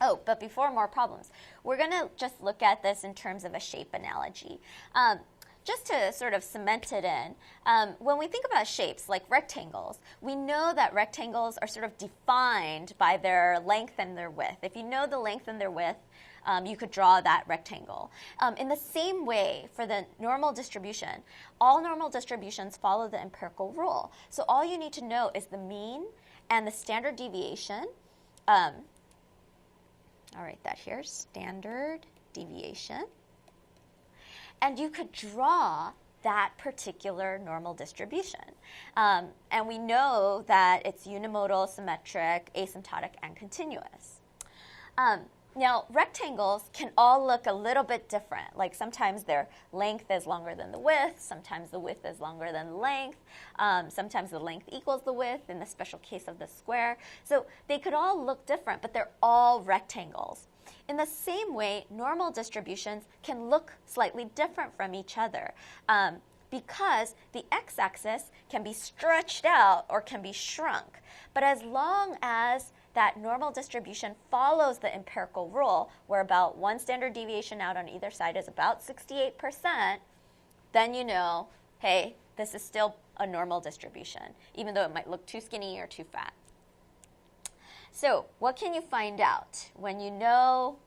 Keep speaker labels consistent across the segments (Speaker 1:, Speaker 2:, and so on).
Speaker 1: Oh, but before more problems, we're going to just look at this in terms of a shape analogy. Just to sort of cement it in, when we think about shapes like rectangles, we know that rectangles are sort of defined by their length and their width. If you know the length and their width, you could draw that rectangle. In the same way, for the normal distribution, all normal distributions follow the empirical rule. So all you need to know is the mean and the standard deviation. I'll write that here, standard deviation. And you could draw that particular normal distribution. And we know that it's unimodal, symmetric, asymptotic, and continuous. Now, rectangles can all look a little bit different. Like sometimes their length is longer than the width, sometimes the width is longer than the length, sometimes the length equals the width in the special case of the square. So they could all look different, but they're all rectangles. In the same way, normal distributions can look slightly different from each other because the x-axis can be stretched out or can be shrunk. But as long as that normal distribution follows the empirical rule, where about one standard deviation out on either side is about 68%, then you know, hey, this is still a normal distribution, even though it might look too skinny or too fat. So what can you find out when you know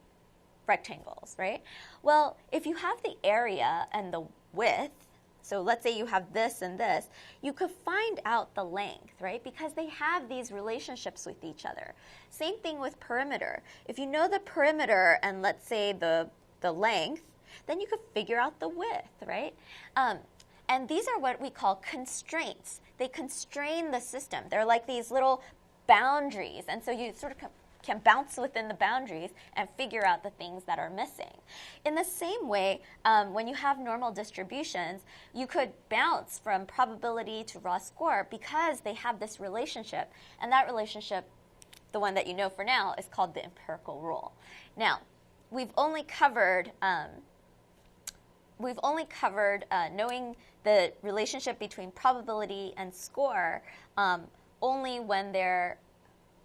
Speaker 1: rectangles, right? Well, if you have the area and the width, so let's say you have this and this, you could find out the length, right? Because they have these relationships with each other. Same thing with perimeter. If you know the perimeter and let's say the length, then you could figure out the width, right? And these are what we call constraints. They constrain the system. They're like these little boundaries, and so you sort of can bounce within the boundaries and figure out the things that are missing. In the same way, when you have normal distributions, you could bounce from probability to raw score because they have this relationship, and that relationship, the one that you know for now, is called the empirical rule. Now, we've only covered knowing the relationship between probability and score only when they're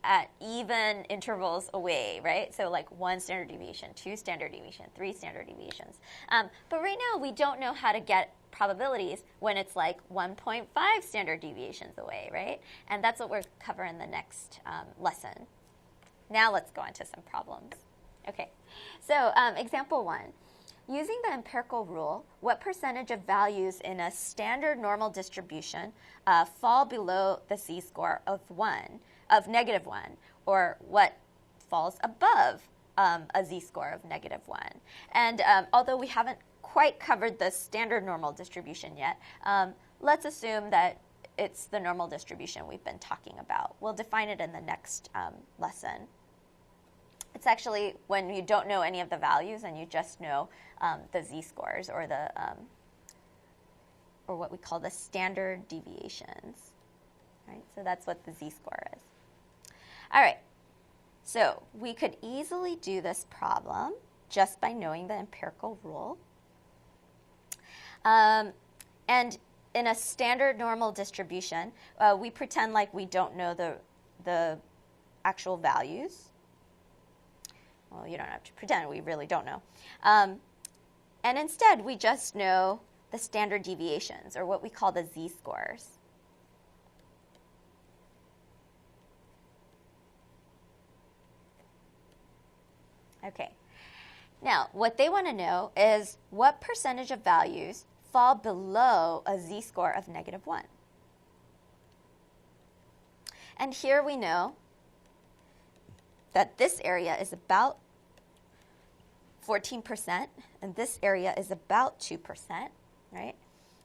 Speaker 1: at even intervals away, right? So like 1 standard deviation, 2 standard deviation, 3 standard deviations. But right now we don't know how to get probabilities when it's like 1.5 standard deviations away, right? And that's what we'll cover in the next lesson. Now let's go on to some problems. Okay, so example 1. Using the empirical rule, what percentage of values in a standard normal distribution fall below the z-score of negative 1, or what falls above a z-score of negative 1? And although we haven't quite covered the standard normal distribution yet, let's assume that it's the normal distribution we've been talking about. We'll define it in the next lesson. It's actually when you don't know any of the values and you just know the z-scores or the or what we call the standard deviations, right? So that's what the z-score is. All right, so we could easily do this problem just by knowing the empirical rule. And in a standard normal distribution, we pretend like we don't know the actual values. Well, you don't have to pretend, we really don't know. And instead, we just know the standard deviations, or what we call the z-scores. Okay. Now, what they want to know is what percentage of values fall below a z-score of negative 1. And here we know that this area is about 14%, and this area is about 2%, right?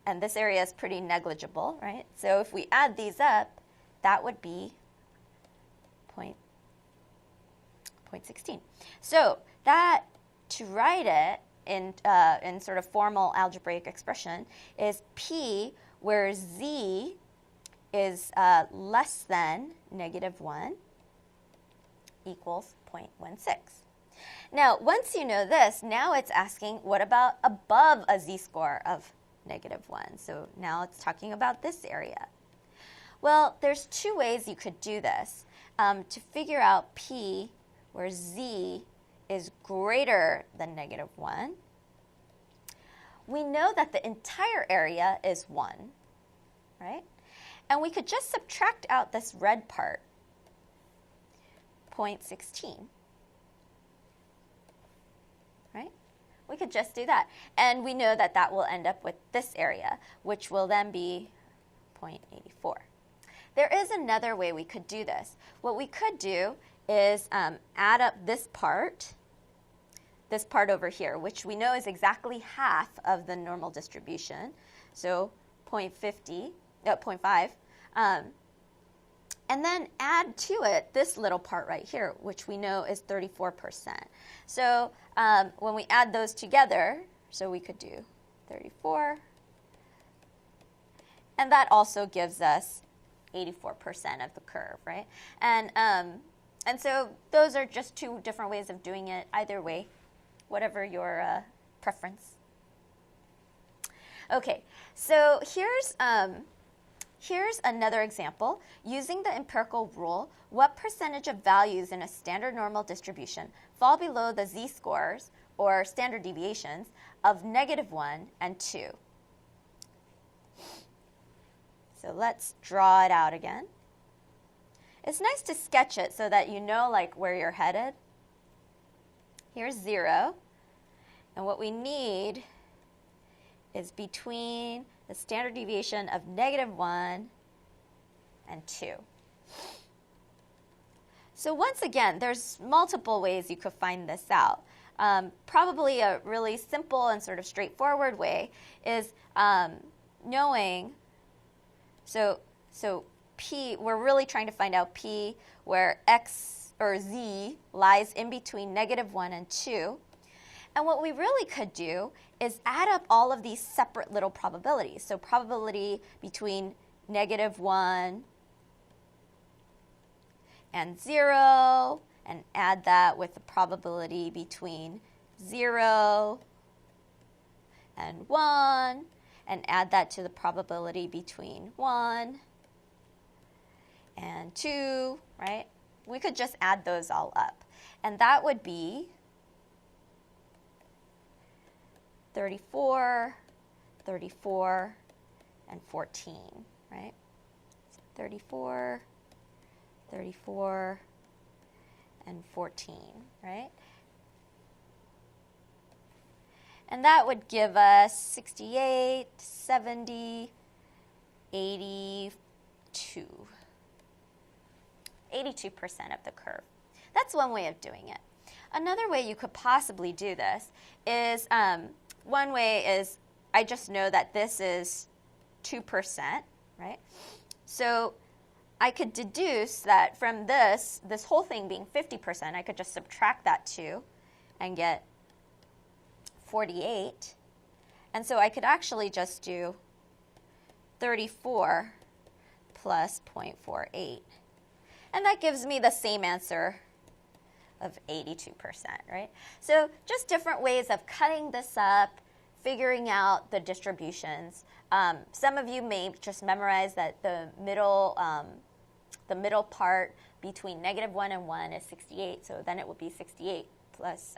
Speaker 1: And this area is pretty negligible, right? So if we add these up, that would be 0.16. So that, to write it in sort of formal algebraic expression, is P, where Z is less than negative 1, equals 0.16. Now, once you know this, now it's asking, what about above a z-score of negative 1? So now it's talking about this area. Well, there's two ways you could do this. To figure out P, where z is greater than -1, we know that the entire area is 1, right? And we could just subtract out this red part, 0.16, right? We could just do that. And we know that that will end up with this area, which will then be 0.84. There is another way we could do this. What we could do is add up this part over here, which we know is exactly half of the normal distribution, so 0.5, and then add to it this little part right here, which we know is 34%. So when we add those together, so we could do 34, and that also gives us 84% of the curve, right? And so those are just two different ways of doing it, either way, whatever your preference. Okay, so here's another example. Using the empirical rule, what percentage of values in a standard normal distribution fall below the z-scores, or standard deviations, of -1 and 2? So let's draw it out again. It's nice to sketch it so that you know like where you're headed. Here's 0, and what we need is between the standard deviation of -1 and 2. So once again, there's multiple ways you could find this out. Probably a really simple and sort of straightforward way is knowing, so P, we're really trying to find out P where X or Z lies in between -1 and 2. And what we really could do is add up all of these separate little probabilities. So probability between -1 and 0, and add that with the probability between 0 and 1, and add that to the probability between 1 and 2, right? We could just add those all up. And that would be 34, 34, and 14, right? So 34, 34, and 14, right? And that would give us 68, 70, 82. 82% of the curve. That's one way of doing it. Another way you could possibly do this is, one way is, I just know that this is 2%, right? So I could deduce that from this whole thing being 50%, I could just subtract that 2 and get 48. And so I could actually just do 34 plus 0.48. And that gives me the same answer of 82%, right? So just different ways of cutting this up, figuring out the distributions. Some of you may just memorize that the middle part between -1 and 1 is 68, so then it will be 68 plus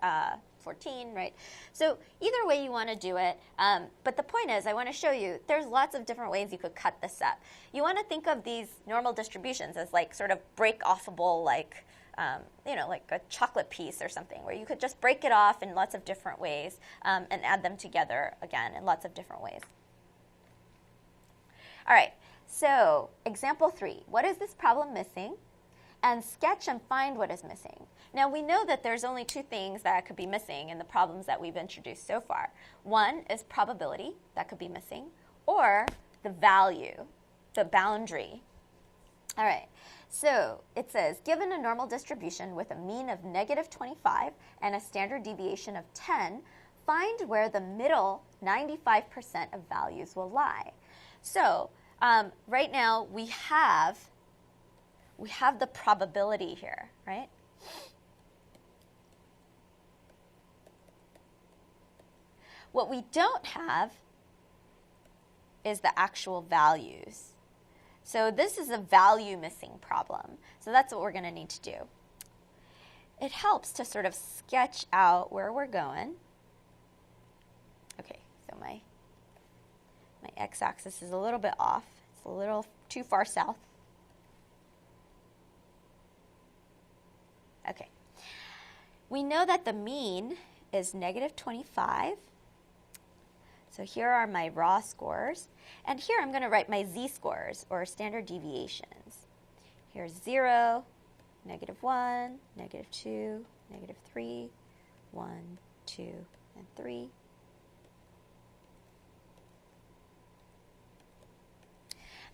Speaker 1: 14, right? So either way you want to do it, but the point is I want to show you there's lots of different ways you could cut this up. You want to think of these normal distributions as like sort of break-offable, like, like a chocolate piece or something, where you could just break it off in lots of different ways and add them together again in lots of different ways. All right, so example 3, what is this problem missing? And sketch and find what is missing. Now we know that there's only 2 things that could be missing in the problems that we've introduced so far. One is probability, that could be missing, or the value, the boundary. All right, so it says, given a normal distribution with a mean of -25 and a standard deviation of 10, find where the middle 95% of values will lie. So right now we have the probability here, right? What we don't have is the actual values. So this is a value missing problem. So that's what we're going to need to do. it helps to sort of sketch out where we're going. Okay, so my x-axis is a little bit off. It's a little too far south. Okay. We know that the mean is negative 25. So here are my raw scores. And here I'm going to write my z-scores, or standard deviations. Here's 0, negative 1, negative 2, negative 3, 1, 2, and 3.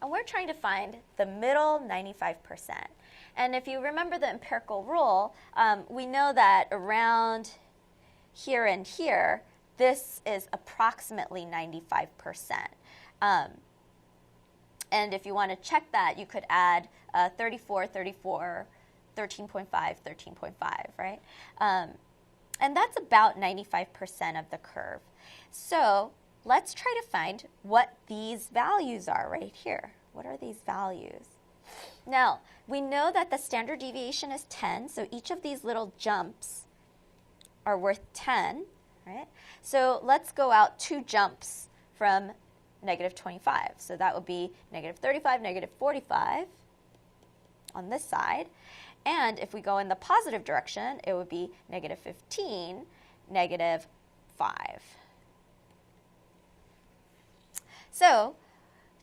Speaker 1: And we're trying to find the middle 95%. And if you remember the empirical rule, we know that around here and here, this is approximately 95%. And if you want to check that, you could add 34, 34, 13.5, 13.5, right? And that's about 95% of the curve. So let's try to find what these values are right here. What are these values? Now, we know that the standard deviation is 10, so each of these little jumps are worth 10, right? So let's go out 2 jumps from negative 25. So that would be negative 35, negative 45 on this side. And if we go in the positive direction, it would be negative 15, negative 5. So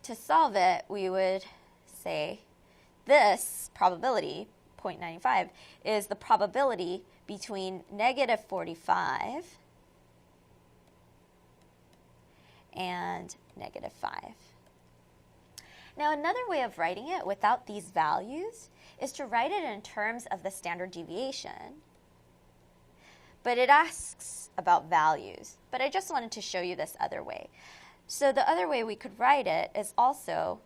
Speaker 1: to solve it, we would say this probability, 0.95, is the probability between negative 45 and negative 5. Now, another way of writing it without these values is to write it in terms of the standard deviation. But it asks about values. But I just wanted to show you this other way. So the other way we could write it is also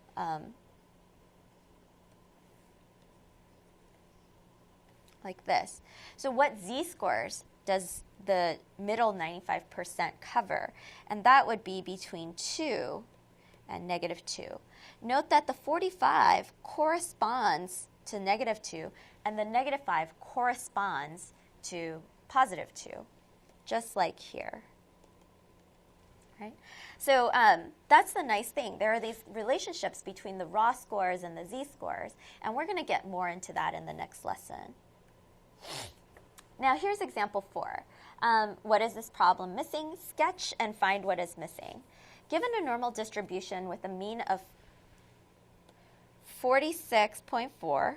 Speaker 1: like this. So what z-scores does the middle 95% cover? And that would be between 2 and negative 2. Note that the 45 corresponds to negative 2, and the negative 5 corresponds to positive 2, just like here. Right? So that's the nice thing. There are these relationships between the raw scores and the z-scores, and we're going to get more into that in the next lesson. Now here's example 4. What is this problem missing? Sketch and find what is missing. Given a normal distribution with a mean of 46.4,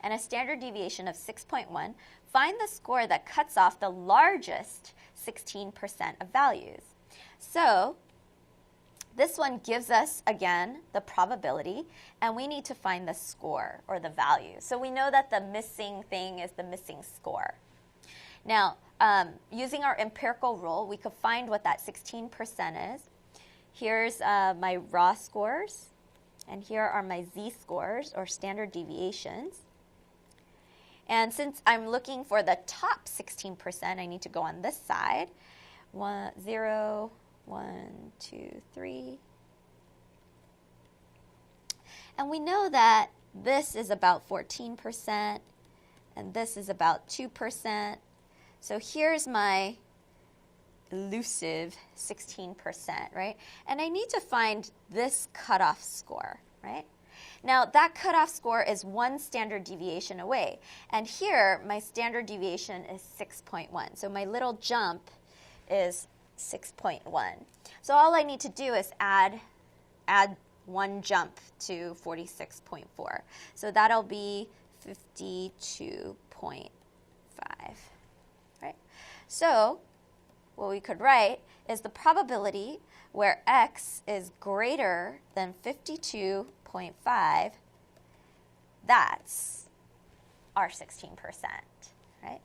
Speaker 1: and a standard deviation of 6.1, find the score that cuts off the largest 16% of values. So this one gives us, again, the probability, and we need to find the score, or the value. So we know that the missing thing is the missing score. Now, using our empirical rule, we could find what that 16% is. Here's my raw scores, and here are my z-scores, or standard deviations. And since I'm looking for the top 16%, I need to go on this side. 0, 1, 2, 3. And we know that this is about 14%, and this is about 2%. So here's my elusive 16%, right? And I need to find this cutoff score, right? Now, that cutoff score is 1 standard deviation away. And here, my standard deviation is 6.1. So my little jump is 6.1. So all I need to do is add 1 jump to 46.4. So that'll be 52.5. Right? So what we could write is the probability where x is greater than 52.5, that's our 16%, right?